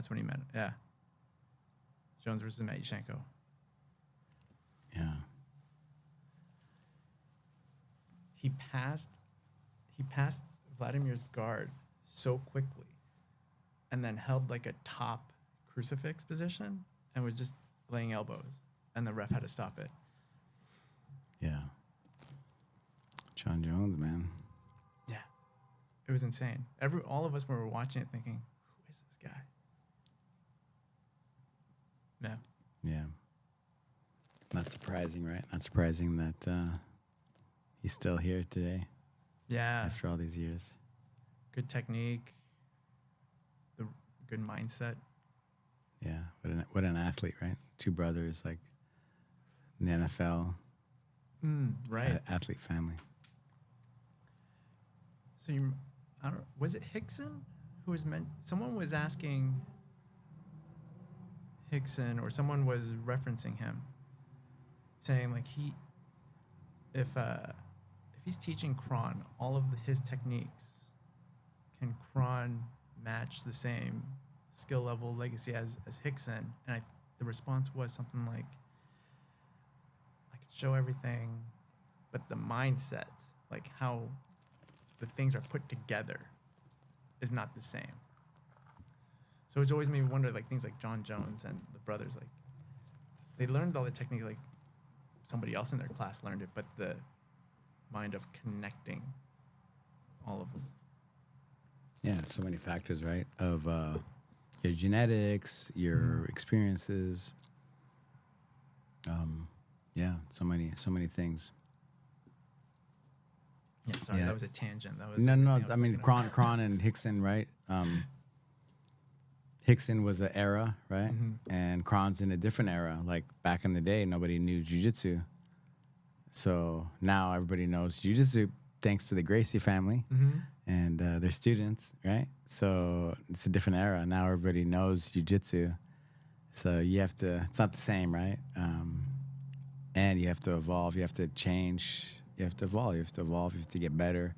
That's when he met. Yeah. Jones versus Matyushenko. Yeah. He passed Vladimir's guard so quickly and then held like a top crucifix position and was just laying elbows, and the ref had to stop it. Yeah. John Jones, man. Yeah. It was insane. All of us were watching it thinking, who is this guy? Yeah. Yeah. Not surprising, right? Not surprising that he's still here today Yeah. after all these years. Good technique. The good mindset. Yeah. What an athlete, right? Two brothers, like in the NFL. Right. Athlete family. So was it Hickson who was someone was asking Hickson, or someone was referencing him, saying like if he's teaching Kron all of his techniques, can Kron match the same skill level legacy as Hickson? And the response was something like, I could show everything, but the mindset, like how the things are put together, is not the same. So it's always made me wonder, like things like John Jones and the brothers, like they learned all the technique like somebody else in their class learned it, but the mind of connecting all of them. Yeah, so many factors, right? Of your genetics, your experiences. Yeah, so many things. Yeah, sorry, Yeah. that was a tangent. That was No. everything I was mean, thinking of. Kron and Hickson, right? Hickson was an era, right? Mm-hmm. And Kron's in a different era. Like back in the day, nobody knew Jiu-Jitsu. So now everybody knows Jiu-Jitsu thanks to the Gracie family and their students, right? So it's a different era. Now everybody knows Jiu-Jitsu. So you have to, it's not the same, right? And you have to evolve. You have to change. You have to evolve. You have to evolve. You have to get better.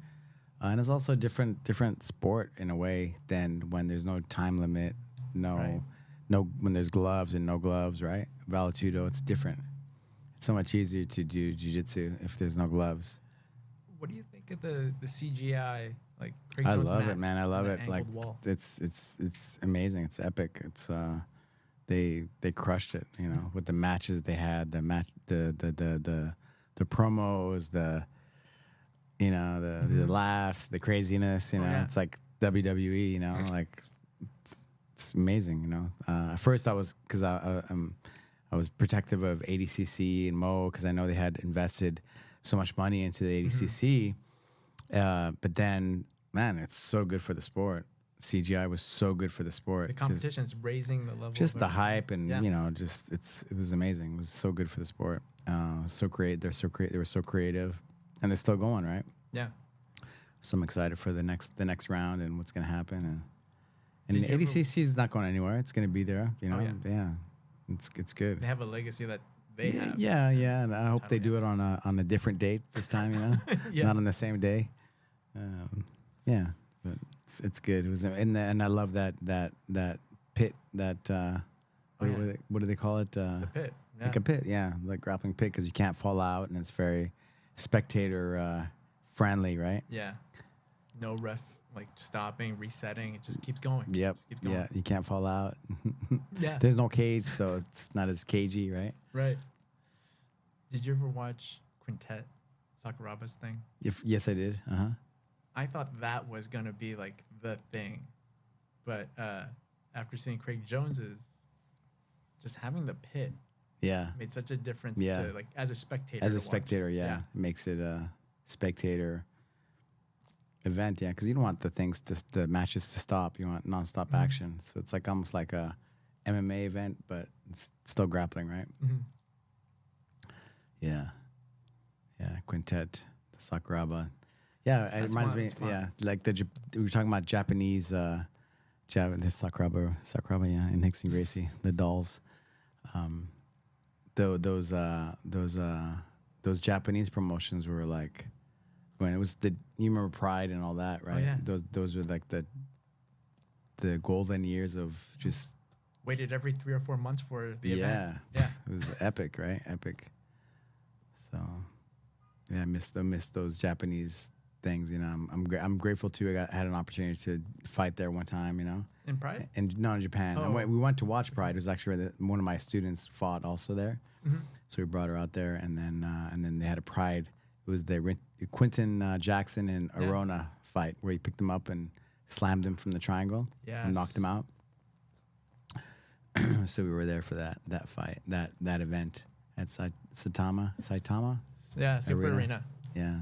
And it's also a different sport in a way than when there's no time limit, when there's gloves and no gloves, right? Vale-Tudo, it's different. It's so much easier to do jiu-jitsu if there's no gloves. What do you think of the CGI, like Craig I Jones love mat it, man. I love and it. the Like angled wall? it's amazing. It's epic. It's they crushed it, you know, with the matches that they had, the promos, the laughs, the craziness, you know. yeah. It's like WWE, you know, like it's amazing, you know. At first I was, because I was protective of ADCC and Mo, because I know they had invested so much money into the ADCC. But then, man, it's so good for the sport. CGI was so good for the sport. The competition's raising the level. Just of the everything. hype and you know, just it was amazing. It was so good for the sport. So great. They were so creative, and they're still going, right? Yeah. So I'm excited for the next round and what's gonna happen. And Did the you ever- ADCC is not going anywhere. It's gonna be there. You know. yeah. It's good. They have a legacy that they have. Yeah, and I hope they do it on a different date this time. You know, not on the same day. Yeah, but it's good. It was and I love that pit that what do they call it? The pit. Yeah. Like a pit, yeah, like grappling pit, because you can't fall out and it's very spectator friendly, right? Yeah. No ref like stopping, resetting. It just keeps going. Yep. Just keeps going. Yeah, you can't fall out. Yeah. There's no cage, so it's not as cagey, right? Right. Did you ever watch Quintet Sakuraba's thing? Yes, I did. I thought that was gonna be like the thing, but after seeing Craig Jones's, just having the pit Yeah. made such a difference Yeah. to like as a spectator. As to a watch. spectator, yeah, it makes it a spectator event, yeah, because you don't want the matches to stop. You want nonstop action, so it's like almost like a MMA event, but it's still grappling, right? Yeah, Quintet, the Sakuraba. Yeah, it reminds me. Yeah, like we were talking about Japanese, the Sakuraba, yeah, and Hickson Gracie, the dolls. Those Japanese promotions were like, when it was you remember Pride and all that, right? Oh, yeah. Those were like the the golden years of just Waited every 3 or 4 months for the event. Yeah, it was epic, right? Epic. So yeah, I miss those Japanese things. You know, I'm grateful too. I had an opportunity to fight there one time. You know, In Pride? and no, in Japan. Oh. We went to watch Pride. It was actually one of my students fought also there, so we brought her out there, and then they had a Pride. It was the Quentin Jackson and Arona fight where he picked him up and slammed him from the triangle and knocked him out. So we were there for that fight, that event at Saitama. Yeah, Super Arena. Yeah.